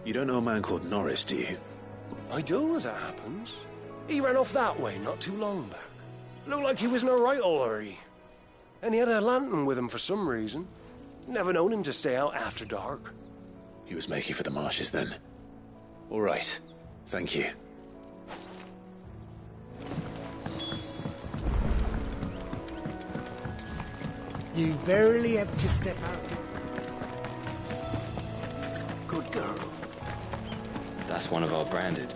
You don't know a man called Norris, do you? I do, as it happens. He ran off that way not too long back. Looked like he was in a right old hurry. And he had a lantern with him for some reason. Never known him to stay out after dark. He was making for the marshes then. All right. Thank you. You barely have to step out. Good girl. That's one of our branded.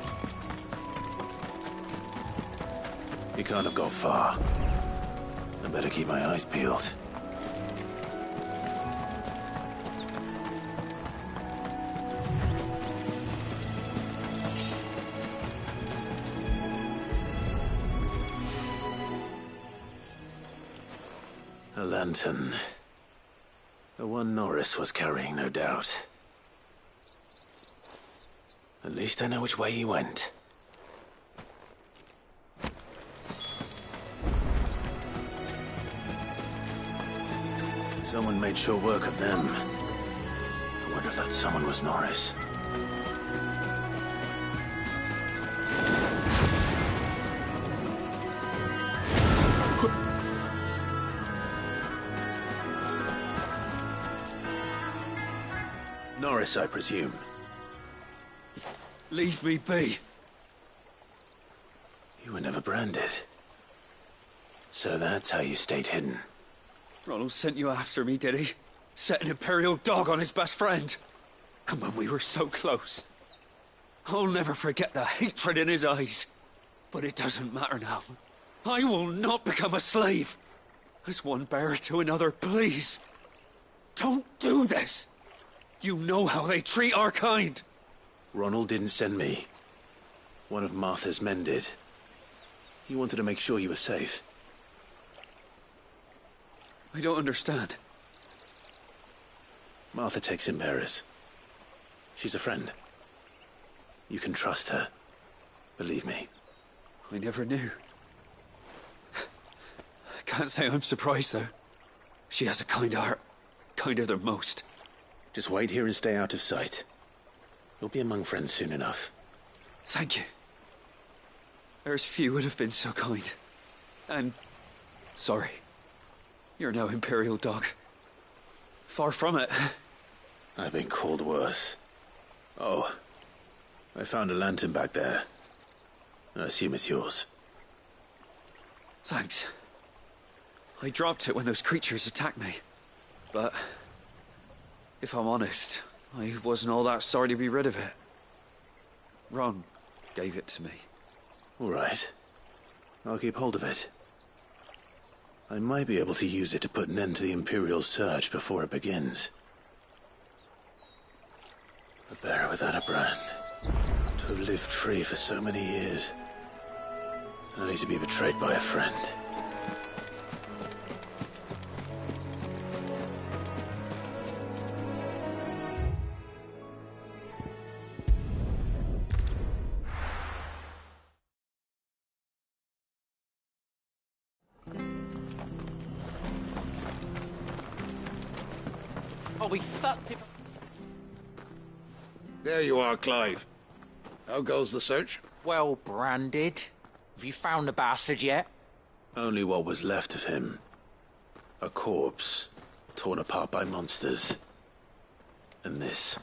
He can't have got far. I better keep my eyes peeled. A lantern. The one Norris was carrying, no doubt. At least I know which way he went. Someone made sure work of them. I wonder if that someone was Norris. Norris, I presume. Leave me be. You were never branded. So that's how you stayed hidden. Ronald sent you after me, did he? Set an Imperial dog on his best friend. And when we were so close. I'll never forget the hatred in his eyes. But it doesn't matter now. I will not become a slave. As one bearer to another, please. Don't do this. You know how they treat our kind. Ronald didn't send me. One of Martha's men did. He wanted to make sure you were safe. I don't understand. Martha takes in bearers. She's a friend. You can trust her. Believe me. I never knew. I can't say I'm surprised, though. She has a kind heart. Kinder than most. Just wait here and stay out of sight. You'll be among friends soon enough. Thank you. There's few would have been so kind. And... sorry. You're no Imperial dog. Far from it. I've been called worse. Oh. I found a lantern back there. I assume it's yours. Thanks. I dropped it when those creatures attacked me. But... if I'm honest, I wasn't all that sorry to be rid of it. Ron gave it to me. All right. I'll keep hold of it. I might be able to use it to put an end to the Imperial Surge before it begins. A bearer without a brand. To have lived free for so many years. Only to be betrayed by a friend. Oh, we fucked it. There you are, Clive. How goes the search? Well branded. Have you found the bastard yet? Only what was left of him. A corpse, torn apart by monsters. And this.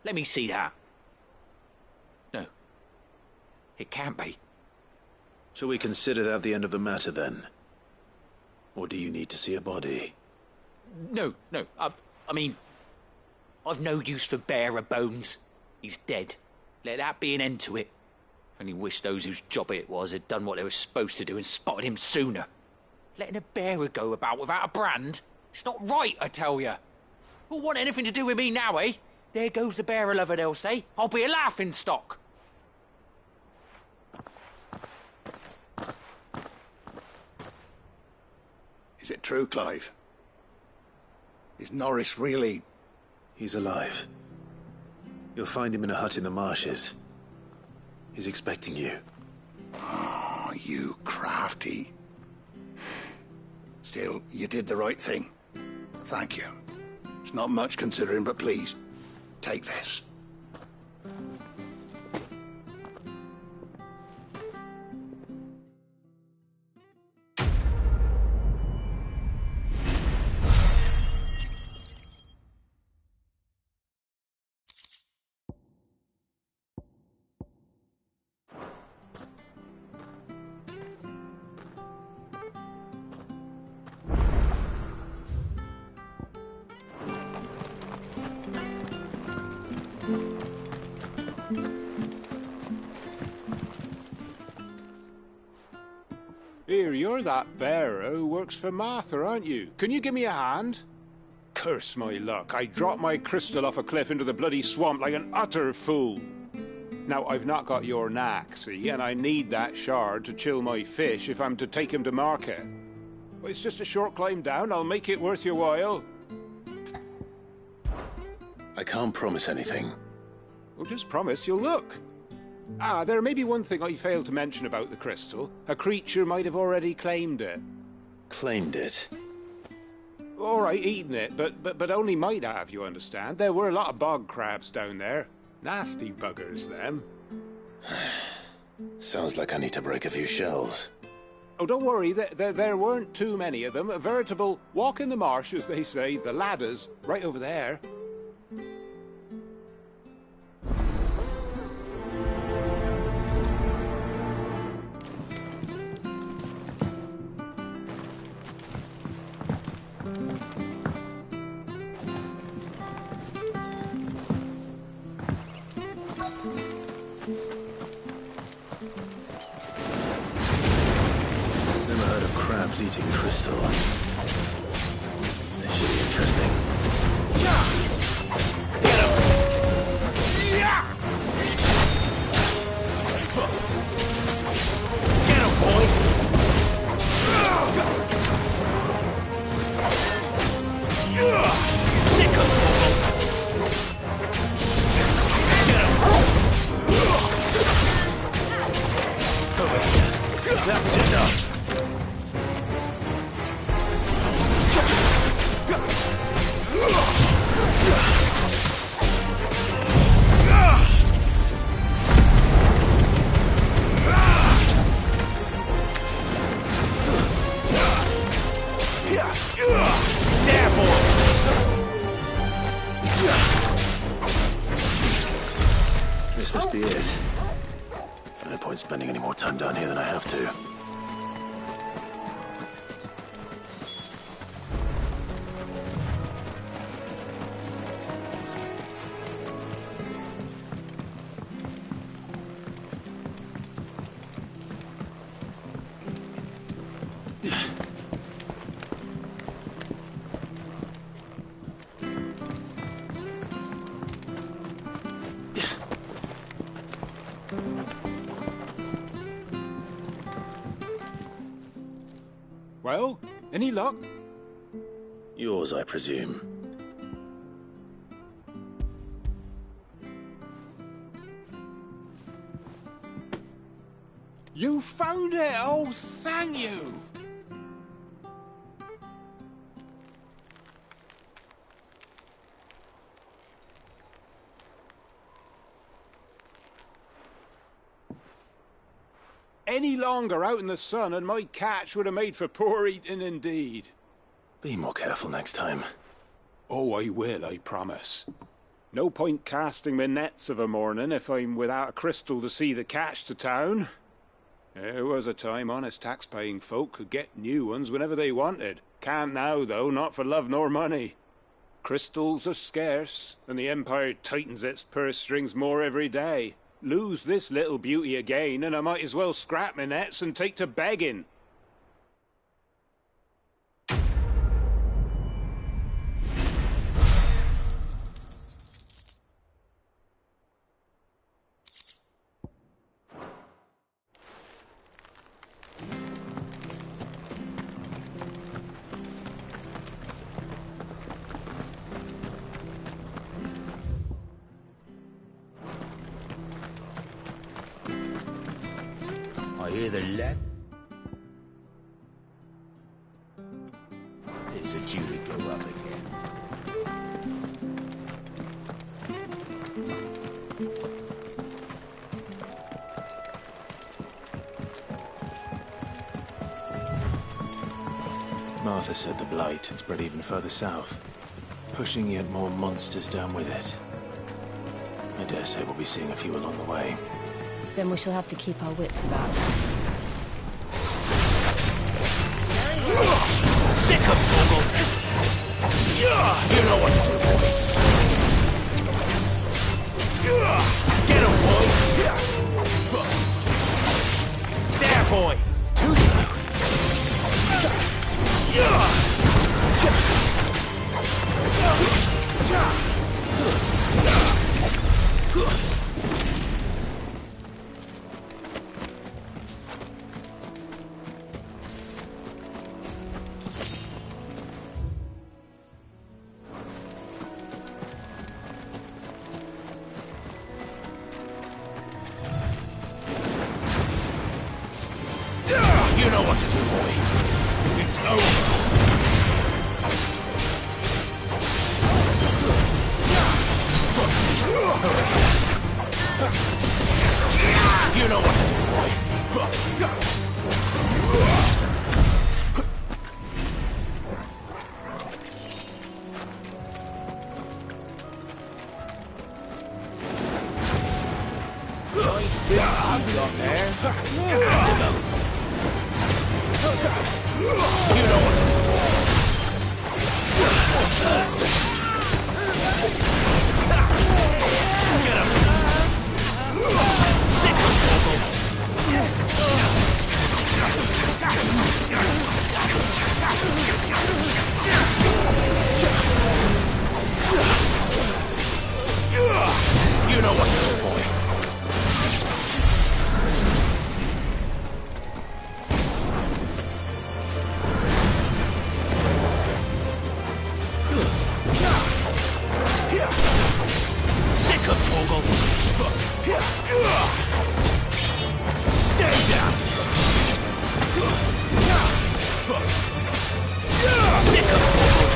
Let me see that. No. It can't be. Shall we consider that the end of the matter, then? Or do you need to see a body? No. I mean... I've no use for bearer bones. He's dead. Let that be an end to it. Only wish those whose job it was had done what they were supposed to do and spotted him sooner. Letting a bearer go about without a brand? It's not right, I tell you. Who'll want anything to do with me now, eh? There goes the bearer lover, they'll say. I'll be a laughing stock. Is it true, Clive? Is Norris really... He's alive. You'll find him in a hut in the marshes. He's expecting you. Oh, you crafty. Still, you did the right thing. Thank you. It's not much considering, but please, take this. Here, you're that bearer who works for Martha, aren't you? Can you give me a hand? Curse my luck. I dropped my crystal off a cliff into the bloody swamp like an utter fool. Now, I've not got your knack, see, and I need that shard to chill my fish if I'm to take him to market. Well, it's just a short climb down. I'll make it worth your while. I can't promise anything. Well, just promise you'll look. Ah, there may be one thing I failed to mention about the crystal. A creature might have already claimed it. Claimed it? All right, eaten it, but only might have, you understand. There were a lot of bog crabs down there. Nasty buggers, them. Sounds like I need to break a few shells. Oh, don't worry, there weren't too many of them. A veritable walk in the marsh, as they say, the ladders, right over there. Eating crystal. This should be interesting. Get him! Get him, boy! Sick of trouble! Get him! Over here. That's enough. This must be it. No point spending any more time down here than I have to. Well, any luck? Yours, I presume. You found it! Oh, thank you! Any longer out in the sun and my catch would have made for poor eating indeed. Be more careful next time. Oh, I will, I promise. No point casting my nets of a morning if I'm without a crystal to see the catch to town. There was a time honest tax-paying folk could get new ones whenever they wanted. Can't now, though, not for love nor money. Crystals are scarce, and the Empire tightens its purse strings more every day. Lose this little beauty again, and I might as well scrap my nets and take to begging. I hear the lad. Martha said the Blight had spread even further south, pushing yet more monsters down with it. I dare say we'll be seeing a few along the way. Then we shall have to keep our wits about us. Sick of Torgal! You know what to do, boy. Get him, boy! There, boy! Too slow! You know what to do, boy. It's over. You know what to do, boy. Nice big hug up there. You know what to do. Get him. Sick of trouble. You know what to do, boy. Sick of Torgal. Stay down. Sick of Torgal.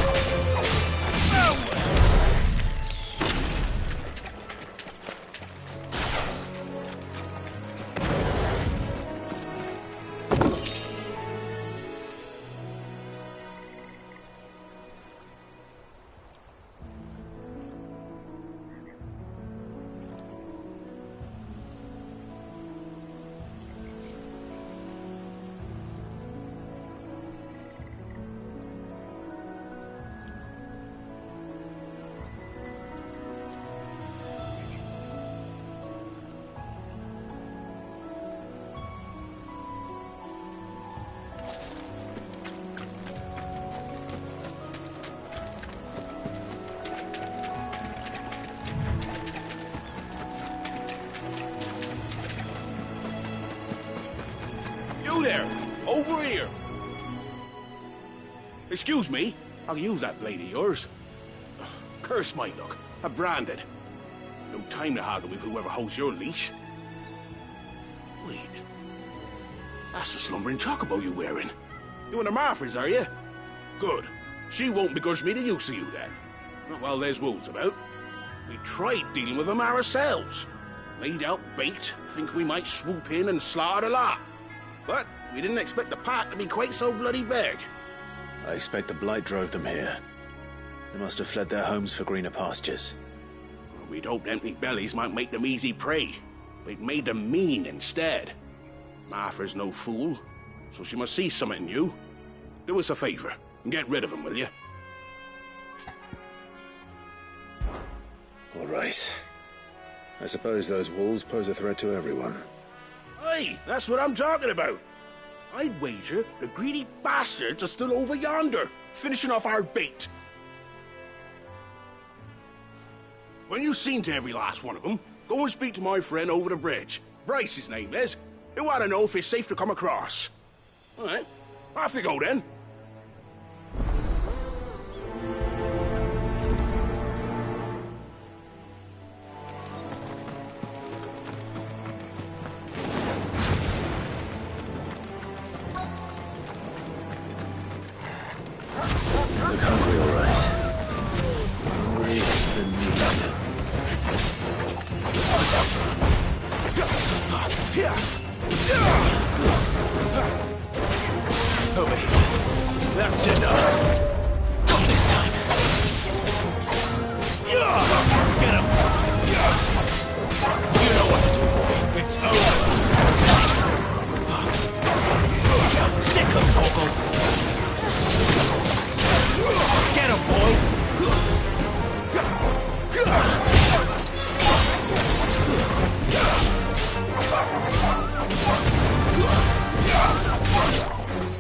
You there! Over here! Excuse me, I'll use that blade of yours. Curse my luck, I'm branded. No time to haggle with whoever holds your leash. Wait, that's the slumbering chocobo you're wearing. You and the Marfors, are you? Good. She won't begrudge me the use of you then. Not while there's wolves about. We tried dealing with them ourselves. Made out baked, think we might swoop in and slaughter the lot. But we didn't expect the pack to be quite so bloody big. I expect the Blight drove them here. They must have fled their homes for greener pastures. We'd hoped empty bellies might make them easy prey, but it made them mean instead. Martha's no fool, so she must see something in you. Do us a favor and get rid of them, will you? All right. I suppose those wolves pose a threat to everyone. Hey, that's what I'm talking about. I'd wager the greedy bastards are still over yonder, finishing off our bait. When you've seen to every last one of them, go and speak to my friend over the bridge. Bryce, his name is. He'll want to know if it's safe to come across. All right, off you go then. Look hungry, all right. Hungry than meat. Over here. That's enough. Not this time. Get him. You know what to do, boy. It's over. Sick of Torgal. Get him, boy.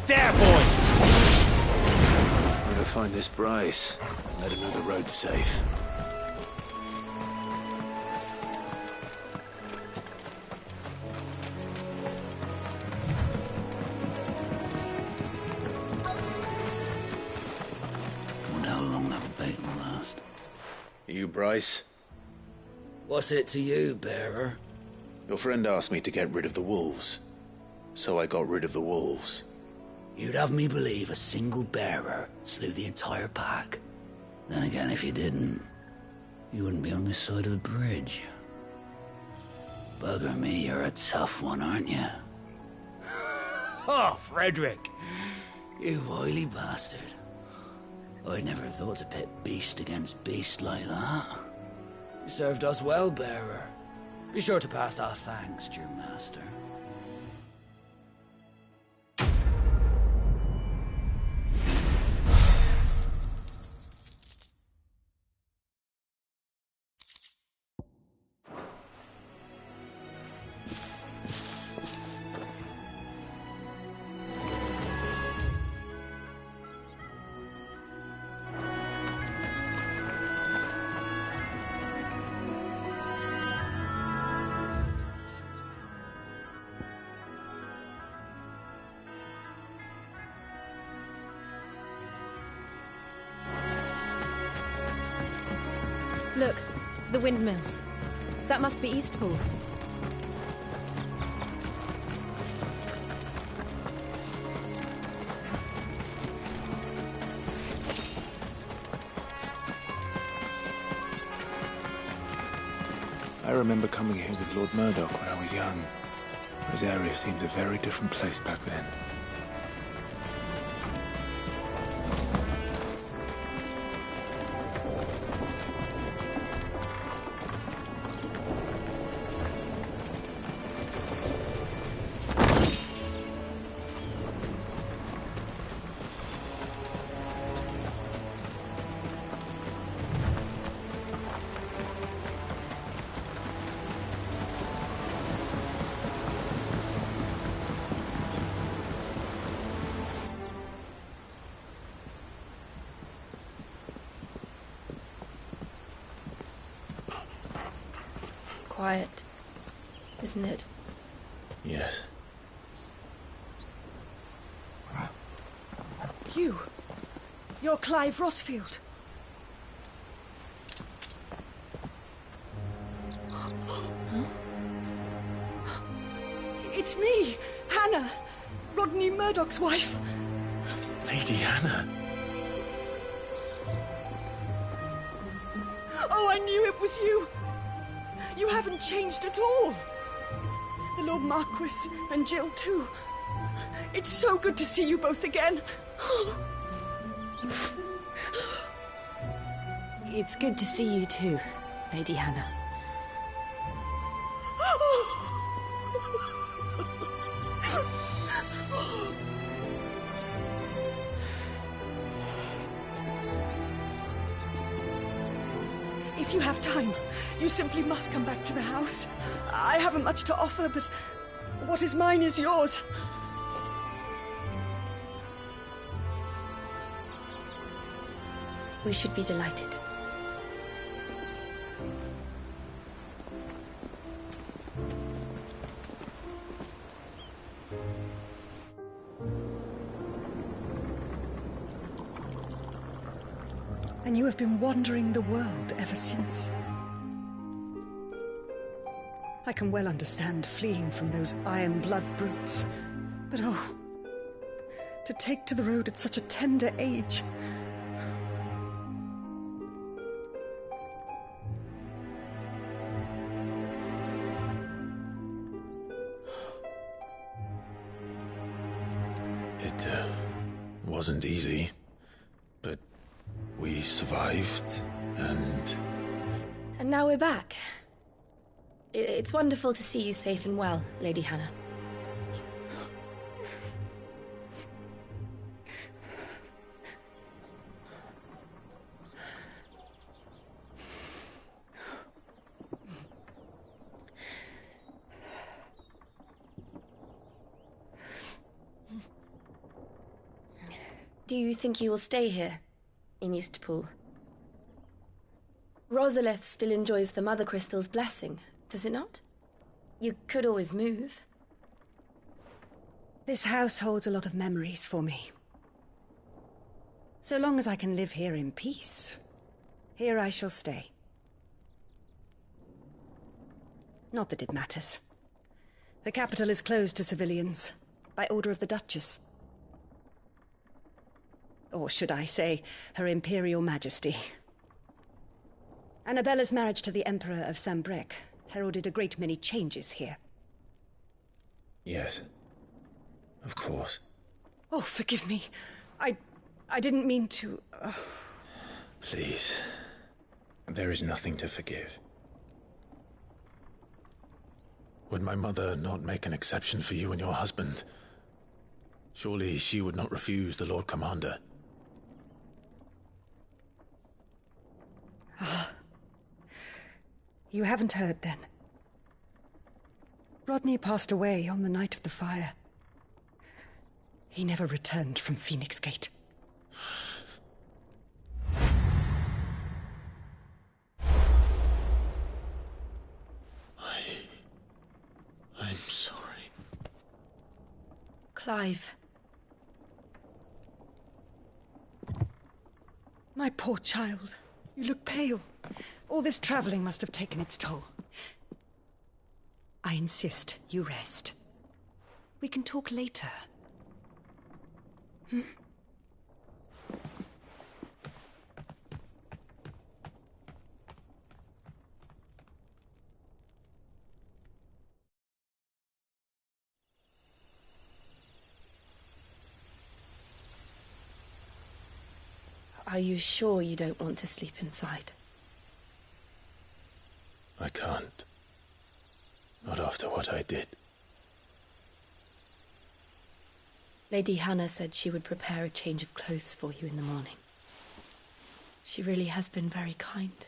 There, boy. Better find this Bryce. Let him know the road's safe. Wonder how long that bait will last. You, Bryce? What's it to you, bearer? Your friend asked me to get rid of the wolves. So I got rid of the wolves. You'd have me believe a single bearer slew the entire pack. Then again, if you didn't, you wouldn't be on this side of the bridge. Bugger me, you're a tough one, aren't you? Oh, Frederick. You wily bastard. I'd never thought to pit beast against beast like that. You served us well, bearer. Be sure to pass our thanks to your master. Look, the windmills. That must be Eastpool. I remember coming here with Lord Murdoch when I was young. Rosaria seemed a very different place back then. Quiet, isn't it? Yes. You're Clive Rossfield. It's me, Hannah, Rodney Murdoch's wife. Lady Hannah. Oh, I knew it was you. You haven't changed at all. The Lord Marquis and Jill too. It's so good to see you both again. It's good to see you too, Lady Hannah. If you have time, you simply must come back to the house. I haven't much to offer, but what is mine is yours. We should be delighted. And you have been wandering the world ever since. I can well understand fleeing from those iron blood brutes. But oh, to take to the road at such a tender age. wasn't easy, but we survived, and... And now we're back. It's wonderful to see you safe and well, Lady Hannah. Do you think you will stay here, in Eastpool? Rosalith still enjoys the Mother Crystal's blessing, does it not? You could always move. This house holds a lot of memories for me. So long as I can live here in peace, here I shall stay. Not that it matters. The capital is closed to civilians, by order of the Duchess. Or should I say, Her Imperial Majesty. Annabella's marriage to the Emperor of Sambrec heralded a great many changes here. Yes. Of course. Oh, forgive me. I didn't mean to... Please. There is nothing to forgive. Would my mother not make an exception for you and your husband? Surely she would not refuse the Lord Commander. You haven't heard, then. Rodney passed away on the night of the fire. He never returned from Phoenix Gate. I'm sorry. Clive. My poor child. You look pale. All this traveling must have taken its toll. I insist you rest. We can talk later. Hmm? Are you sure you don't want to sleep inside? I can't. Not after what I did. Lady Hannah said she would prepare a change of clothes for you in the morning. She really has been very kind.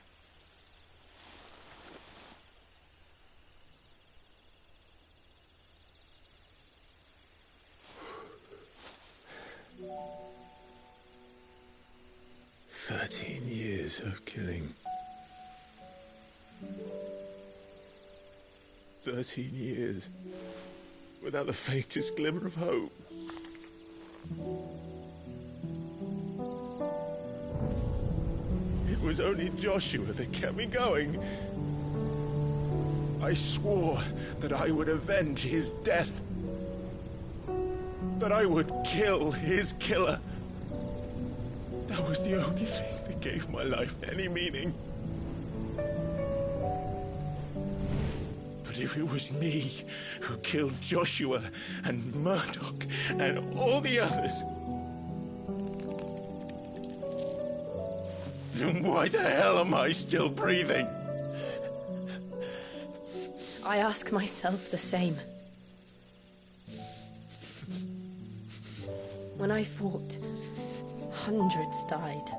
Years of killing. 13 years without the faintest glimmer of hope. It was only Joshua that kept me going. I swore that I would avenge his death. That I would kill his killer. That was the only thing that gave my life any meaning. But if it was me who killed Joshua and Murdoch and all the others, then why the hell am I still breathing? I ask myself the same. When I fought, hundreds died.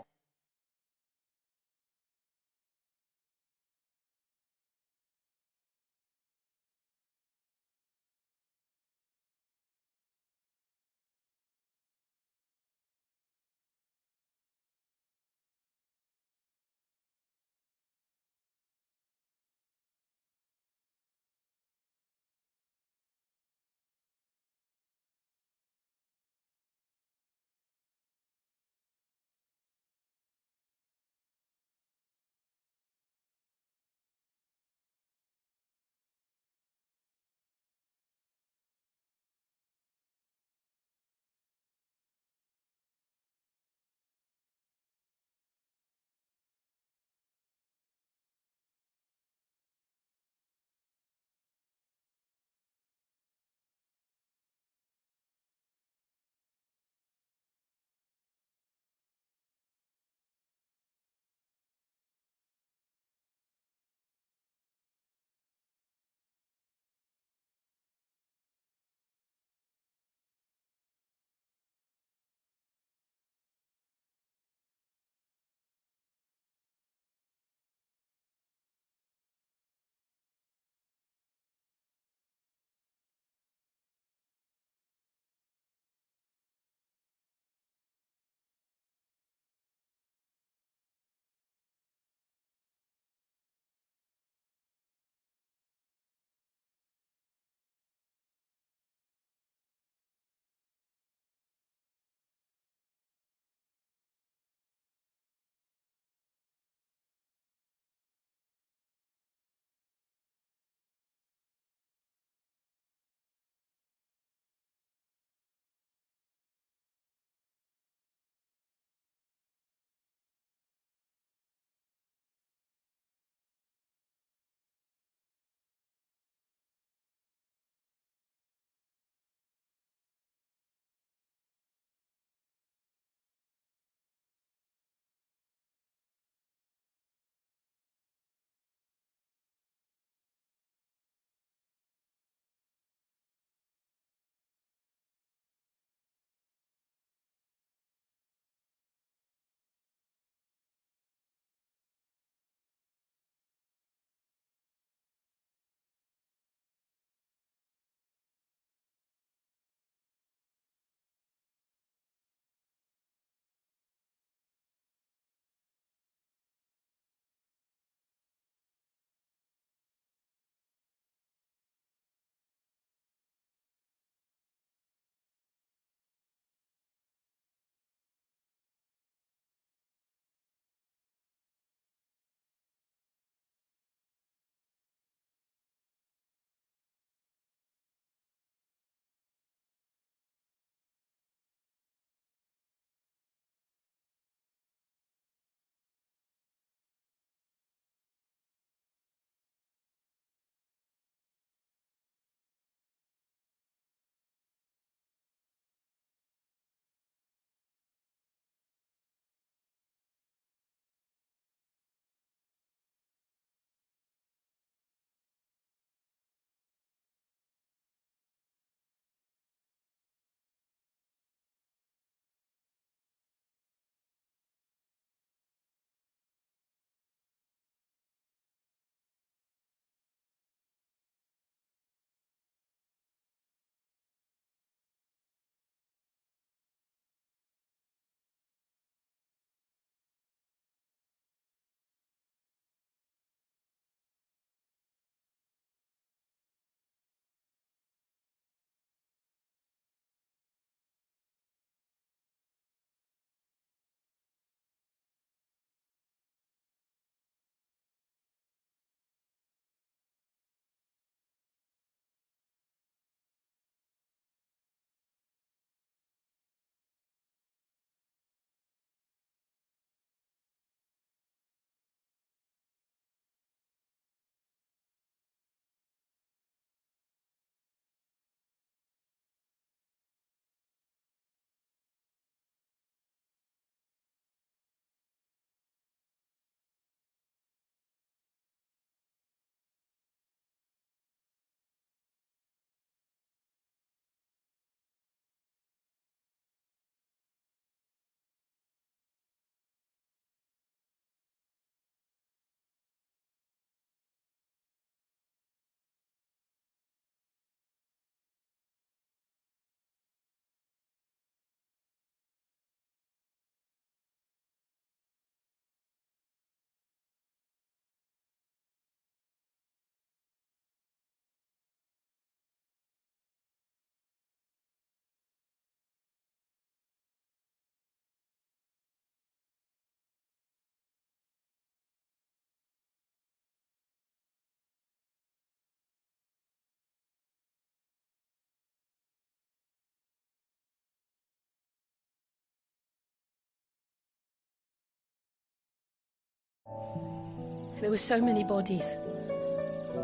There were so many bodies.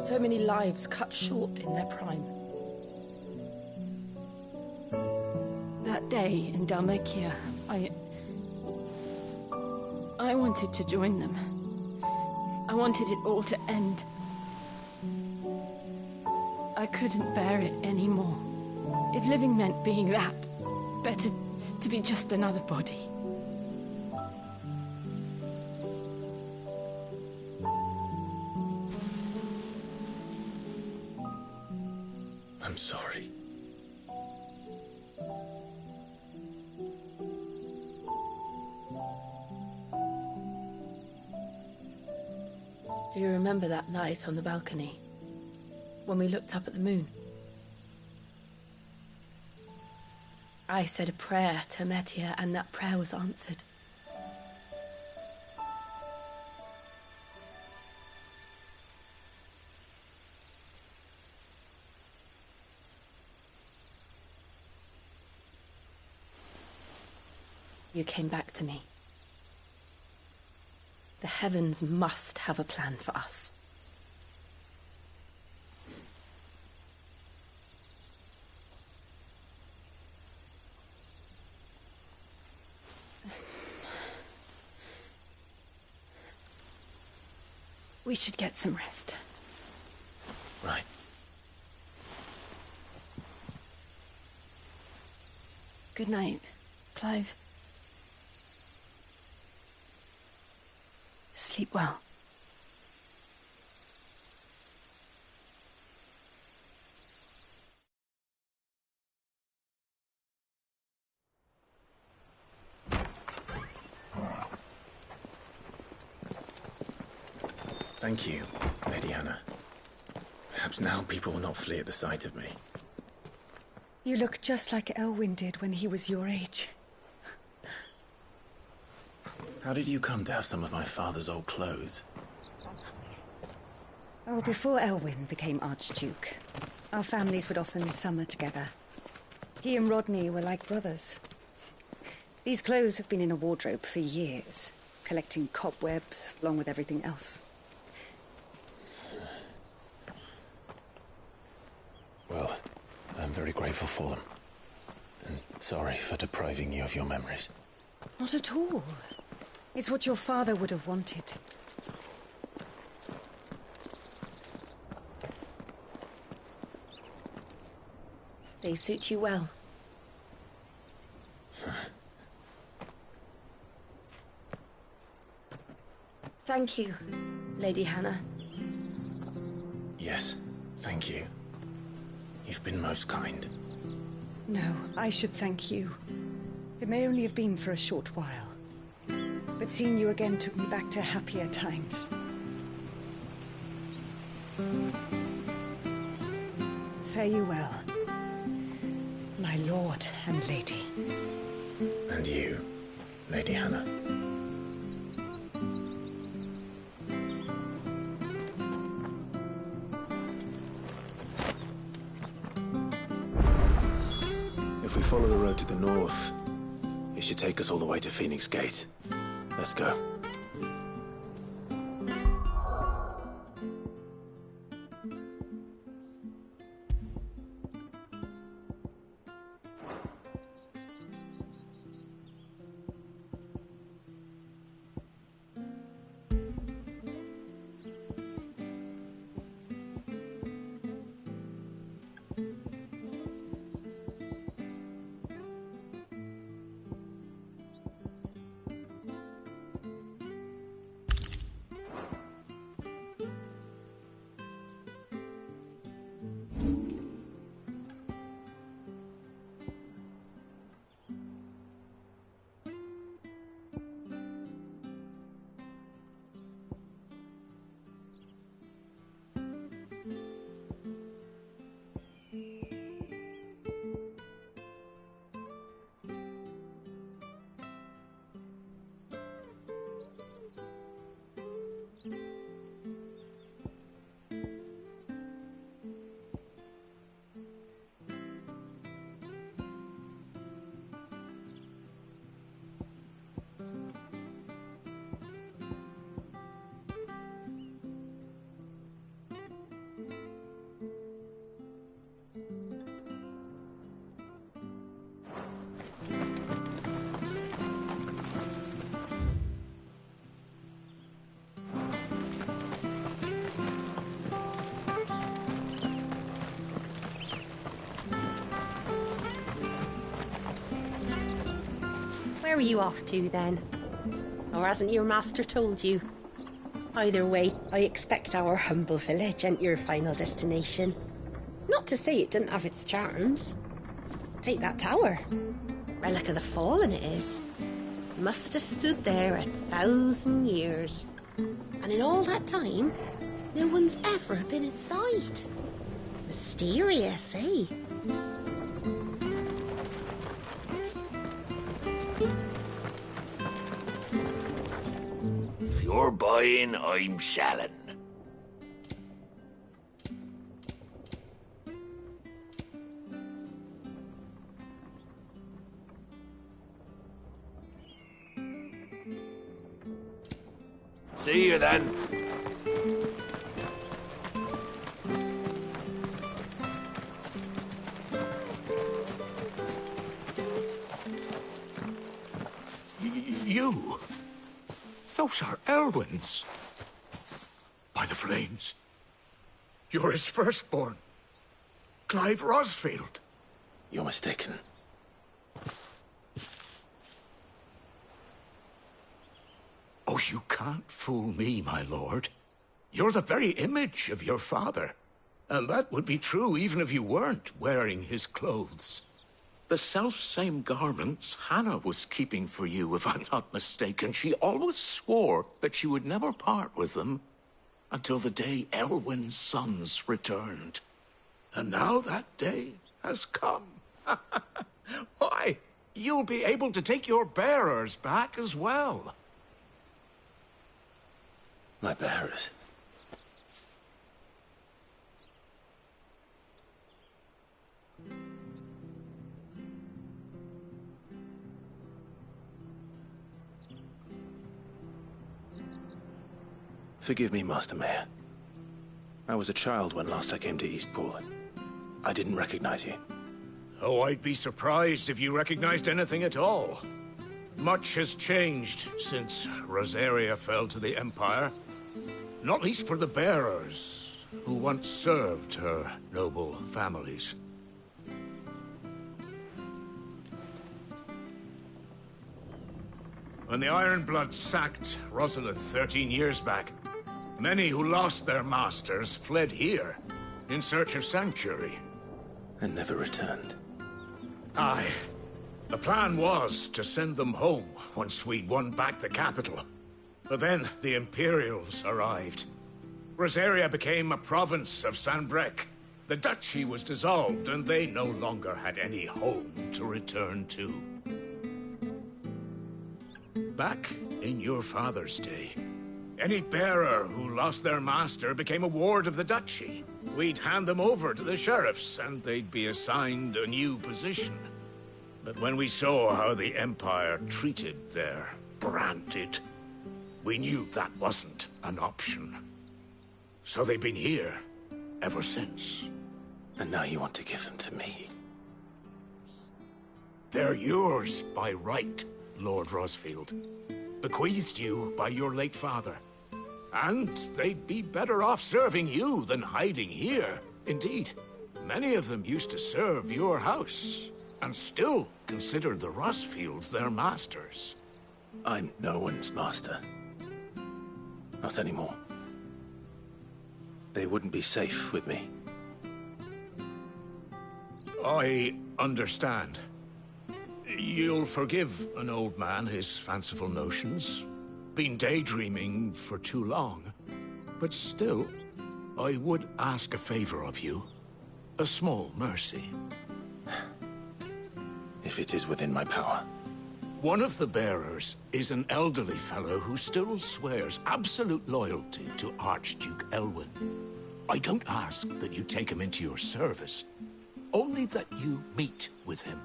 So many lives cut short in their prime. That day in Dhalmekia, I wanted to join them. I wanted it all to end. I couldn't bear it anymore. If living meant being that, better to be just another body. I'm sorry. Do you remember that night on the balcony? When we looked up at the moon? I said a prayer to Metia, and that prayer was answered. You came back to me. The heavens must have a plan for us. We should get some rest. Right. Good night, Clive. Sleep well. Thank you, Lady Hannah. Perhaps now people will not flee at the sight of me. You look just like Elwyn did when he was your age. How did you come to have some of my father's old clothes? Oh, before Elwyn became Archduke, our families would often summer together. He and Rodney were like brothers. These clothes have been in a wardrobe for years, collecting cobwebs along with everything else. Well, I'm very grateful for them. And sorry for depriving you of your memories. Not at all. It's what your father would have wanted. They suit you well. Thank you, Lady Hannah. Yes, thank you. You've been most kind. No, I should thank you. It may only have been for a short while. But seeing you again took me back to happier times. Fare you well, my lord and lady. And you, Lady Hannah. If we follow the road to the north, it should take us all the way to Phoenix Gate. Let's go. Where are you off to, then? Or hasn't your master told you? Either way, I expect our humble village ain't your final destination. Not to say it didn't have its charms. Take that tower. Relic of the Fallen it is. Must have stood there 1,000 years. And in all that time, no one's ever been inside. Mysterious, eh? If you're buying, I'm selling. See you then. You? Those are Elwyn's. By the flames. You're his firstborn. Clive Rosfield. You're mistaken. Oh, you can't fool me, my lord. You're the very image of your father. And that would be true even if you weren't wearing his clothes. The self-same garments Hannah was keeping for you, if I'm not mistaken. She always swore that she would never part with them until the day Elwyn's sons returned. And now that day has come. Why, you'll be able to take your bearers back as well. My bearers? Forgive me, Master Mayor. I was a child when last I came to Eastpool. I didn't recognize you. Oh, I'd be surprised if you recognized anything at all. Much has changed since Rosaria fell to the Empire. Not least for the bearers, who once served her noble families. When the Ironbloods sacked Rosalith 13 years back, many who lost their masters fled here, in search of sanctuary. And never returned. Aye. The plan was to send them home once we'd won back the capital. But then the Imperials arrived. Rosaria became a province of Sanbreque. The duchy was dissolved, and they no longer had any home to return to. Back in your father's day, any bearer who lost their master became a ward of the duchy. We'd hand them over to the sheriffs, and they'd be assigned a new position. But when we saw how the Empire treated their branded, we knew that wasn't an option. So they've been here ever since. And now you want to give them to me? They're yours by right, Lord Rosfield. Bequeathed you by your late father. And they'd be better off serving you than hiding here. Indeed, many of them used to serve your house, and still considered the Rosfields their masters. I'm no one's master. Not anymore. They wouldn't be safe with me. I understand. You'll forgive an old man his fanciful notions. Been daydreaming for too long. But still, I would ask a favor of you. A small mercy. If it is within my power. One of the bearers is an elderly fellow who still swears absolute loyalty to Archduke Elwyn. I don't ask that you take him into your service, only that you meet with him.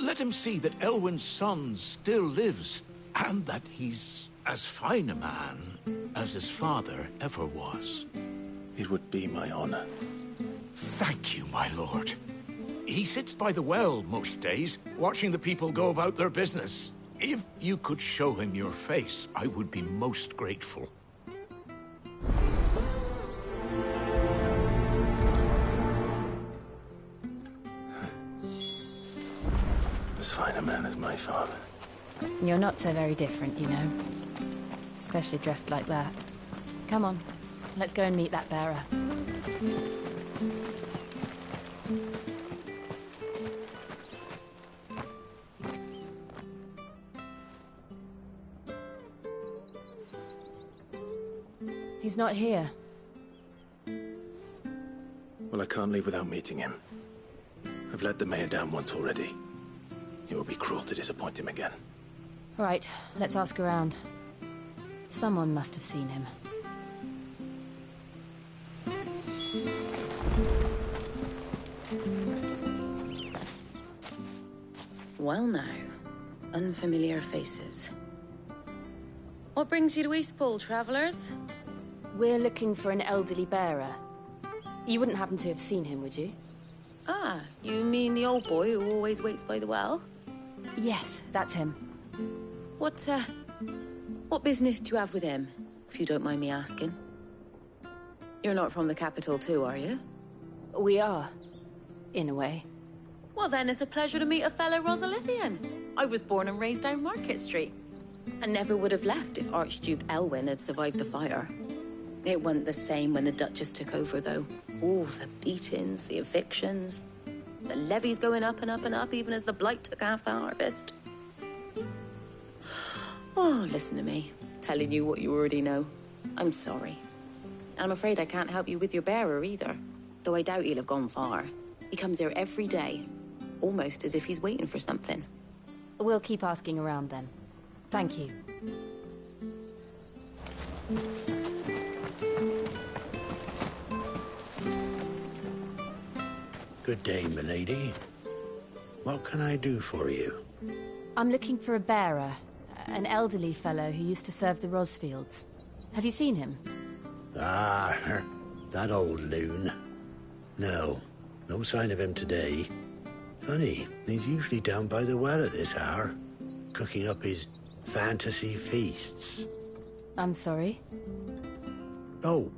Let him see that Elwyn's son still lives, and that he's as fine a man as his father ever was. It would be my honor. Thank you, my lord. He sits by the well most days, watching the people go about their business. If you could show him your face, I would be most grateful. As fine a man as my father. You're not so very different, you know. Especially dressed like that. Come on, let's go and meet that bearer. He's not here. Well, I can't leave without meeting him. I've let the mayor down once already. It would be cruel to disappoint him again. All right, let's ask around. Someone must have seen him. Well now, unfamiliar faces. What brings you to Eastpool, travellers? We're looking for an elderly bearer. You wouldn't happen to have seen him, would you? Ah, you mean the old boy who always waits by the well? Yes, that's him. What business do you have with him, if you don't mind me asking? You're not from the capital too, are you? We are, in a way. Well then, it's a pleasure to meet a fellow Rosalithian. I was born and raised down Market Street, and never would have left if Archduke Elwyn had survived the fire. It wasn't the same when the Duchess took over, though. Oh, the beatings, the evictions, the levies going up and up and up, even as the blight took half the harvest. Oh, listen to me, telling you what you already know. I'm sorry. And I'm afraid I can't help you with your bearer either, though I doubt he'll have gone far. He comes here every day, almost as if he's waiting for something. We'll keep asking around then. Thank you. Good day, milady. What can I do for you? I'm looking for a bearer, an elderly fellow who used to serve the Rosfields. Have you seen him? Ah, that old loon. No sign of him today. Funny, he's usually down by the well at this hour, cooking up his fantasy feasts. I'm sorry? Oh,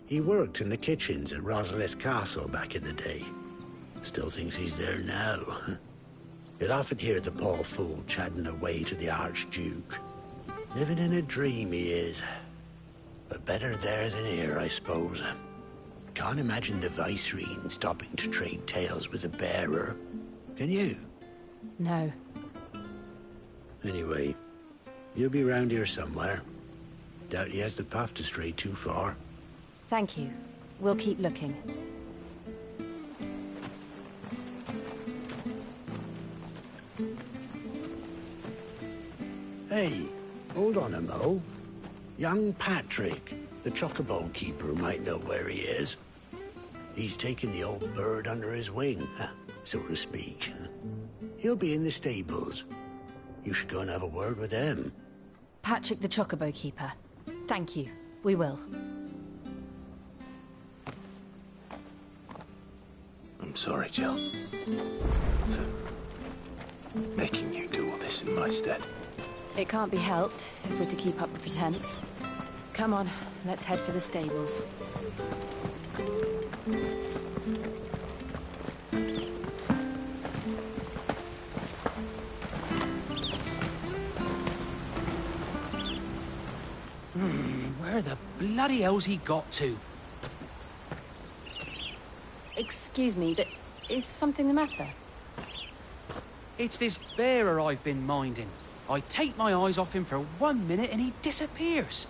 he worked in the kitchens at Rosalith Castle back in the day. Still thinks he's there now. You'd often hear the poor fool chatting away to the Archduke. Living in a dream he is. But better there than here, I suppose. Can't imagine the Vicereine stopping to trade tales with a bearer. Can you? No. Anyway, you'll be round here somewhere. Doubt he has the path to stray too far. Thank you. We'll keep looking. Hey, hold on a mo. Young Patrick, the chocobo keeper, might know where he is. He's taken the old bird under his wing, so to speak. He'll be in the stables. You should go and have a word with him. Patrick the chocobo keeper. Thank you. We will. I'm sorry, Jill. For making you do all this in my stead. It can't be helped if we're to keep up the pretense. Come on, let's head for the stables. Where the bloody hell's he got to? Excuse me, but is something the matter? It's this bearer I've been minding. I take my eyes off him for 1 minute and he disappears.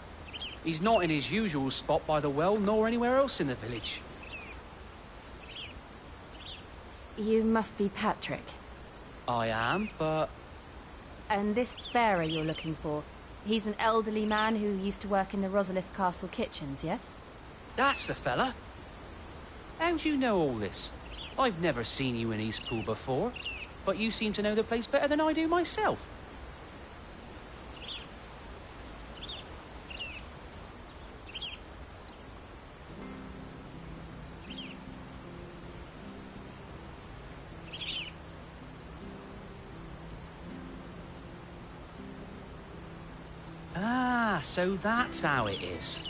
He's not in his usual spot by the well, nor anywhere else in the village. You must be Patrick. I am, but... And this bearer you're looking for, he's an elderly man who used to work in the Rosalith Castle kitchens, yes? That's the fella. How do you know all this? I've never seen you in Eastpool before, but you seem to know the place better than I do myself. Ah, so that's how it is.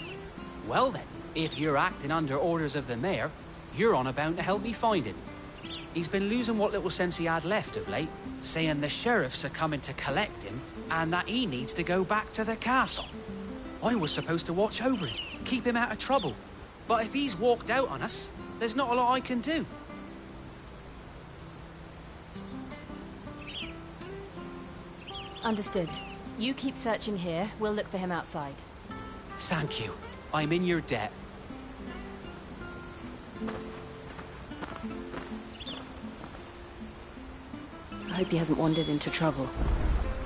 Well then, if you're acting under orders of the mayor, you're on about to help me find him. He's been losing what little sense he had left of late, saying the sheriffs are coming to collect him, and that he needs to go back to the castle. I was supposed to watch over him, keep him out of trouble. But if he's walked out on us, there's not a lot I can do. Understood. You keep searching here, we'll look for him outside. Thank you. I'm in your debt. I hope he hasn't wandered into trouble.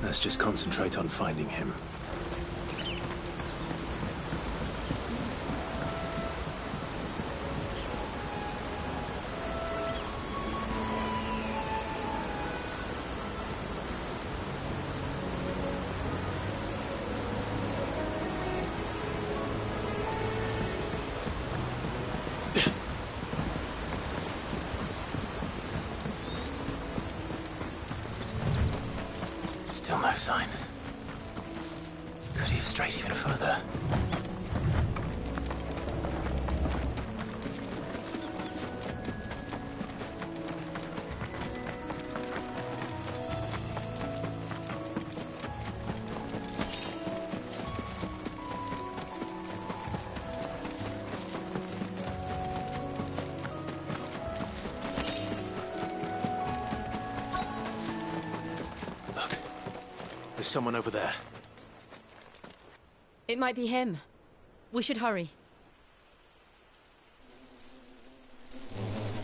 Let's just concentrate on finding him. Still no sign. Could he have strayed even further? There's someone over there. It might be him. We should hurry.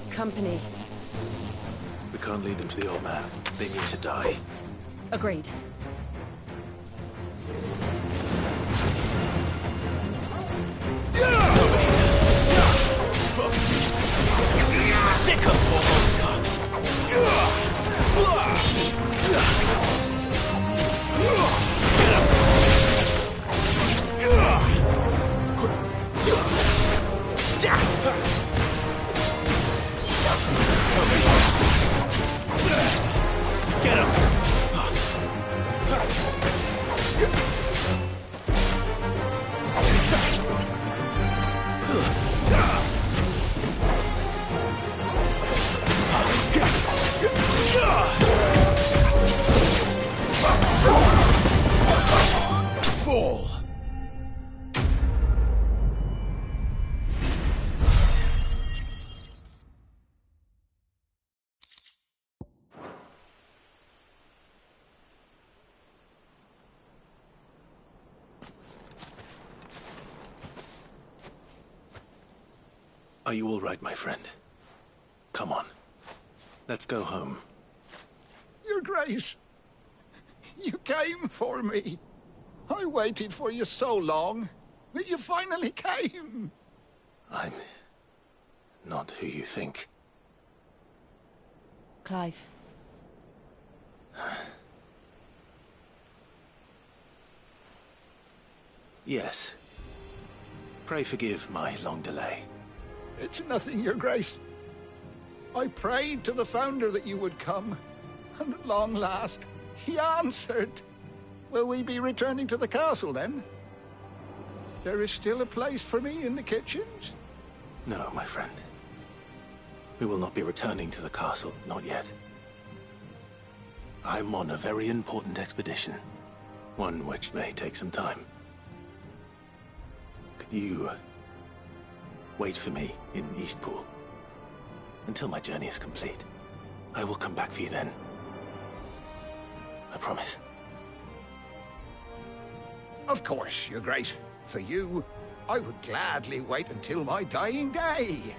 Company. We can't lead them to the old man. They need to die. Agreed. Sick of Get him! Fall! Are you all right, my friend? Come on. Let's go home. Your Grace, you came for me. I waited for you so long, but you finally came. I'm not who you think. Clive. Yes. Pray forgive my long delay. It's nothing, Your Grace. I prayed to the Founder that you would come, and at long last, he answered. Will we be returning to the castle, then? There is still a place for me in the kitchens? No, my friend. We will not be returning to the castle, not yet. I'm on a very important expedition. One which may take some time. Could you wait for me in Eastpool until my journey is complete? I will come back for you then. I promise. Of course, Your Grace. For you, I would gladly wait until my dying day.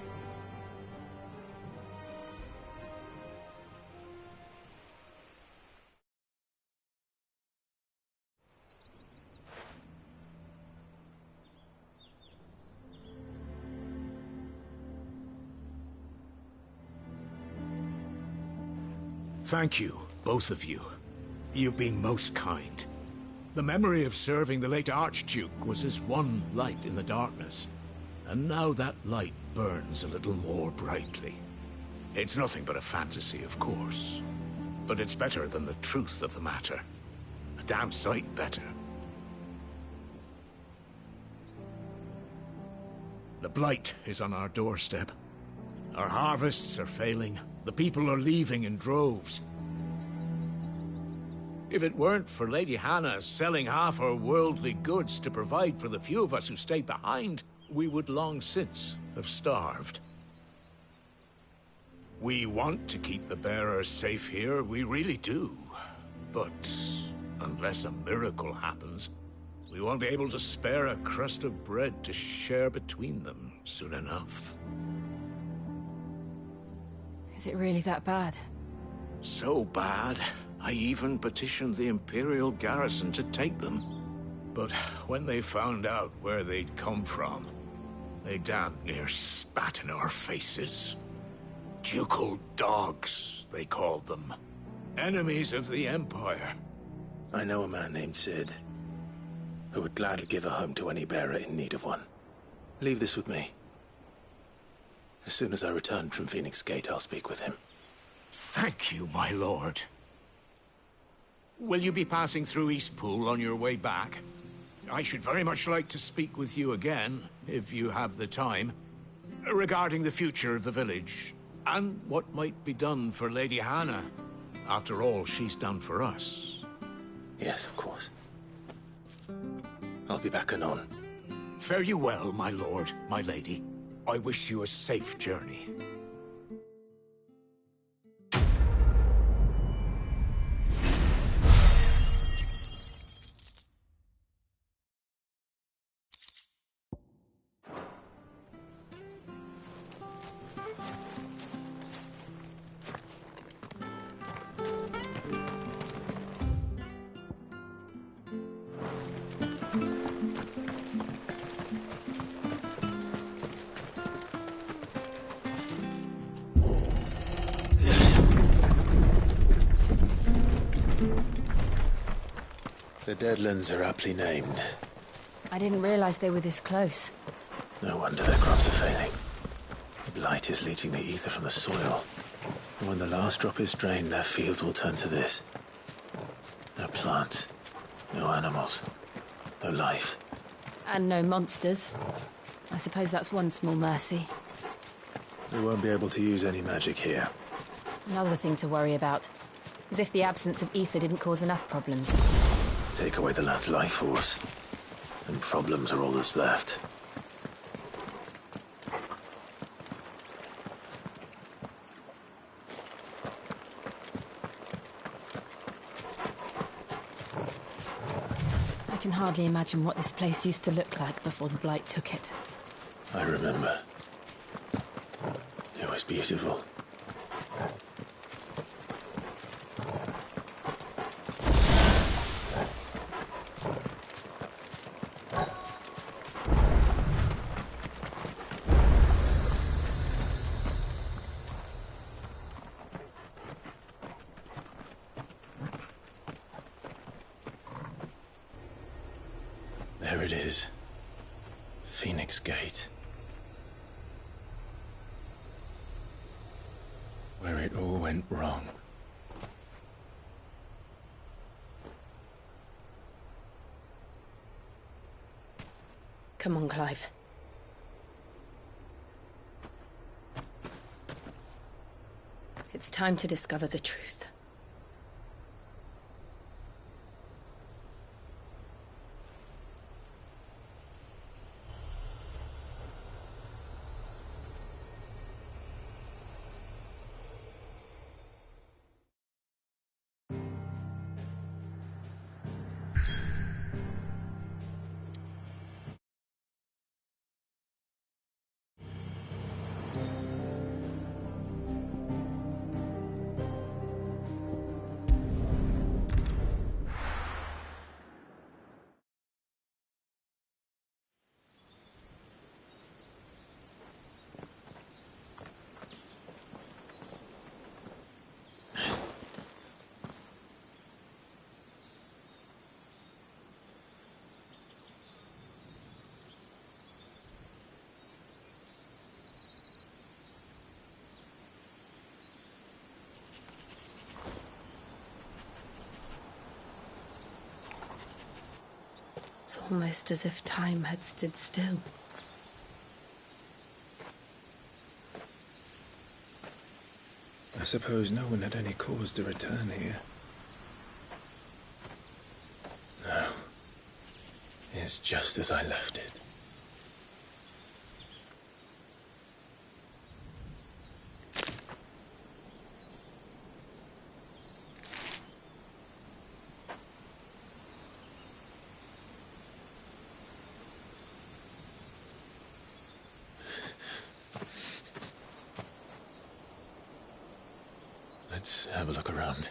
Thank you, both of you. You've been most kind. The memory of serving the late Archduke was as one light in the darkness, and now that light burns a little more brightly. It's nothing but a fantasy, of course, but it's better than the truth of the matter. A damn sight better. The blight is on our doorstep. Our harvests are failing. The people are leaving in droves. If it weren't for Lady Hannah selling half her worldly goods to provide for the few of us who stayed behind, we would long since have starved. We want to keep the bearers safe here, we really do. But unless a miracle happens, we won't be able to spare a crust of bread to share between them soon enough. Is it really that bad? So bad, I even petitioned the Imperial garrison to take them. But when they found out where they'd come from, they damn near spat in our faces. Ducal dogs, they called them. Enemies of the Empire. I know a man named Cid, who would gladly give a home to any bearer in need of one. Leave this with me. As soon as I return from Phoenix Gate, I'll speak with him. Thank you, my lord. Will you be passing through Eastpool on your way back? I should very much like to speak with you again, if you have the time, regarding the future of the village, and what might be done for Lady Hannah. After all she's done for us. Yes, of course. I'll be back anon. Fare you well, my lord, my lady. I wish you a safe journey. The Deadlands are aptly named. I didn't realize they were this close. No wonder their crops are failing. The blight is leaching the ether from the soil. And when the last drop is drained, their fields will turn to this. No plants, no animals, no life. And no monsters. I suppose that's one small mercy. We won't be able to use any magic here. Another thing to worry about. As if the absence of ether didn't cause enough problems. Take away the lad's life force, and problems are all that's left. I can hardly imagine what this place used to look like before the blight took it. I remember. It was beautiful. There it is. Phoenix Gate. Where it all went wrong. Come on, Clive. It's time to discover the truth. It's almost as if time had stood still. I suppose no one had any cause to return here. is just as I left it. Let's have a look around.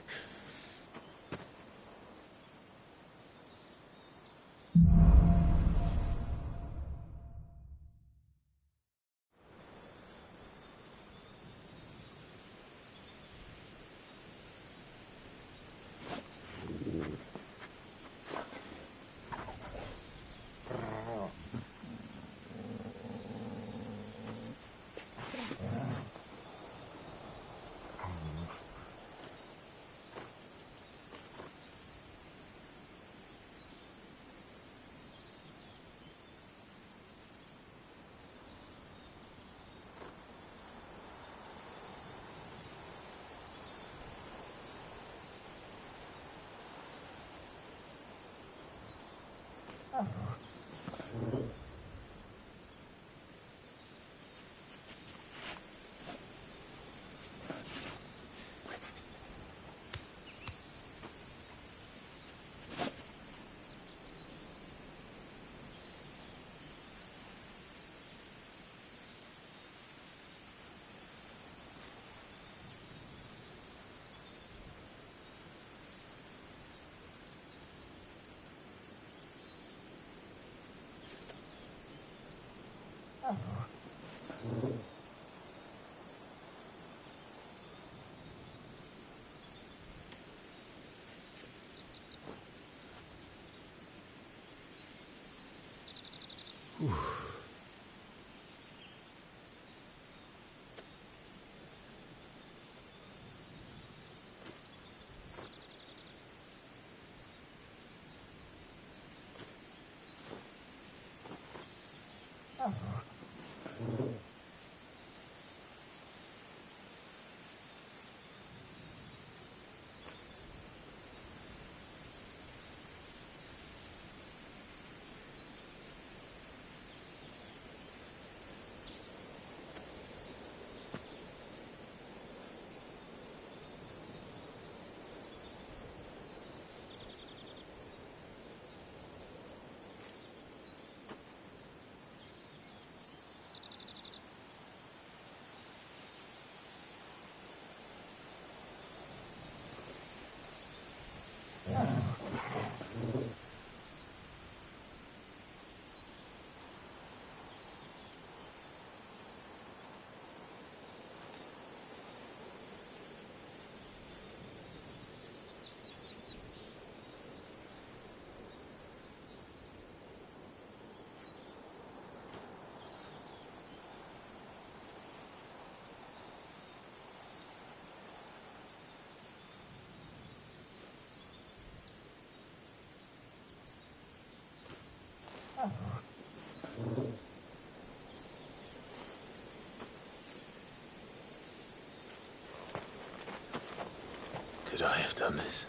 Could I have done this?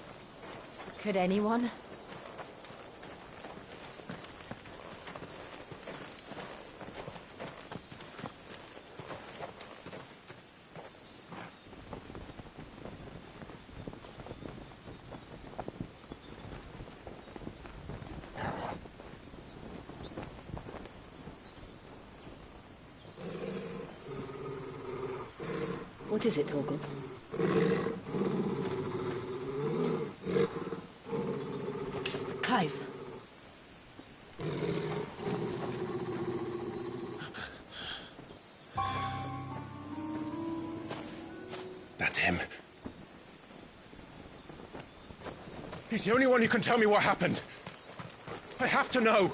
Could anyone? What is it, Torgal? Clive. That's him. He's the only one who can tell me what happened. I have to know.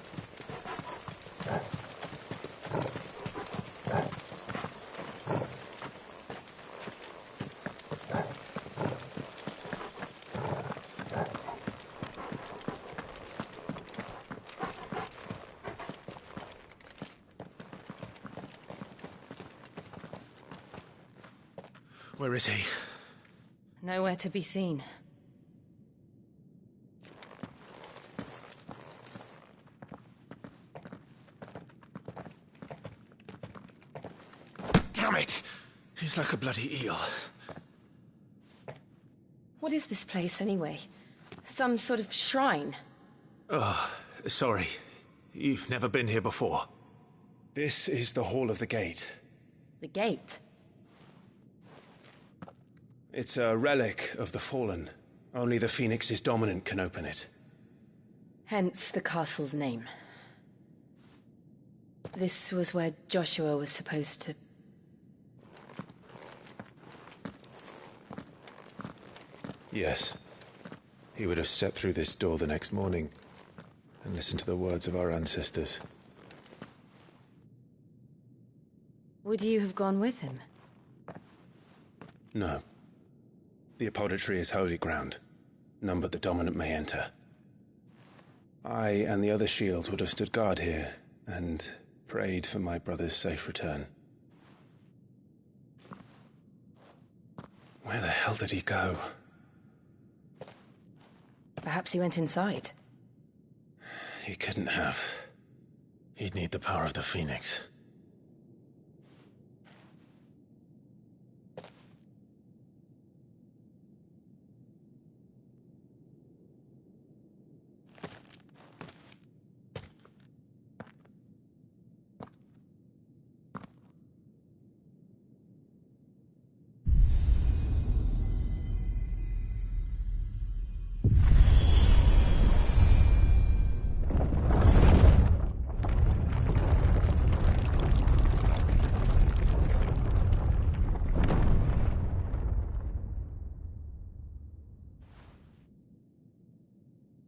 Where is he? Nowhere to be seen. He's like a bloody eel. What is this place, anyway? Some sort of shrine? Oh, sorry. You've never been here before. This is the Hall of the Gate. The gate? It's a relic of the Fallen. Only the Phoenix's dominant can open it. Hence the castle's name. This was where Joshua was supposed to... Yes. He would have stepped through this door the next morning and listened to the words of our ancestors. Would you have gone with him? No. The Apodatory is holy ground. None but the dominant may enter. I and the other shields would have stood guard here and prayed for my brother's safe return. Where the hell did he go? Perhaps he went inside. He couldn't have. He'd need the power of the Phoenix.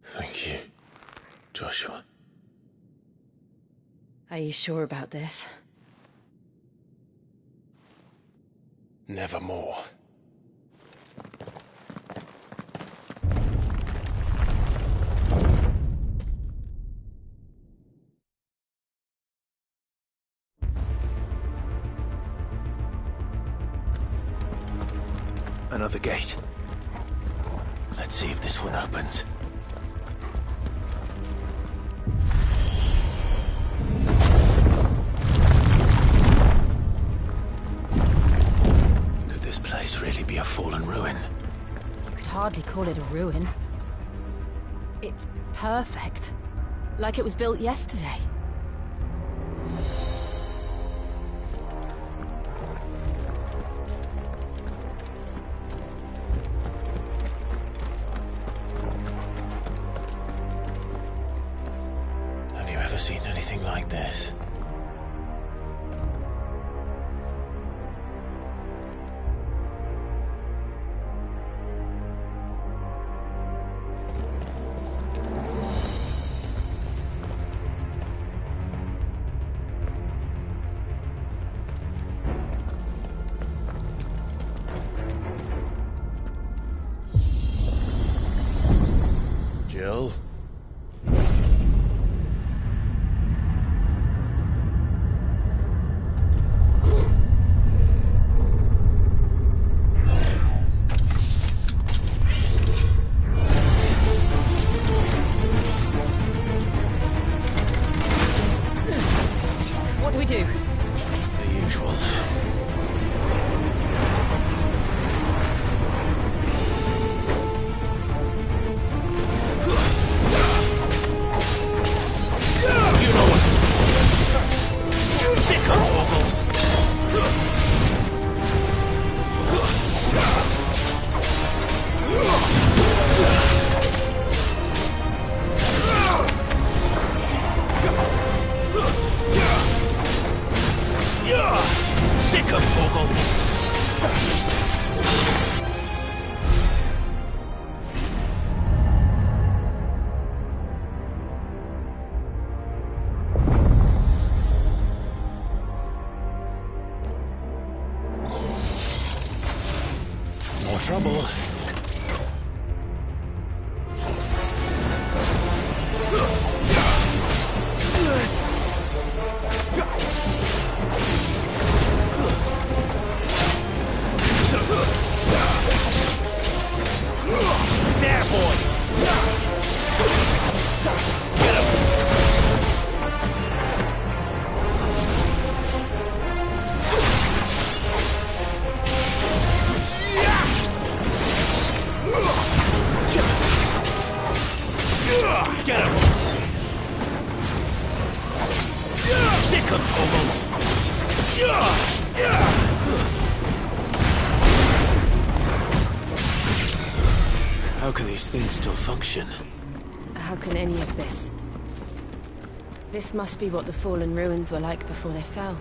Thank you, Joshua. Are you sure about this? Nevermore. Another gate. Let's see if this one opens. Could this place really be a fallen ruin? You could hardly call it a ruin. It's perfect. Like it was built yesterday. Have you ever seen anything like this? Jill? What do we do? The usual. How can these things still function? How can any of this? This must be what the fallen ruins were like before they fell.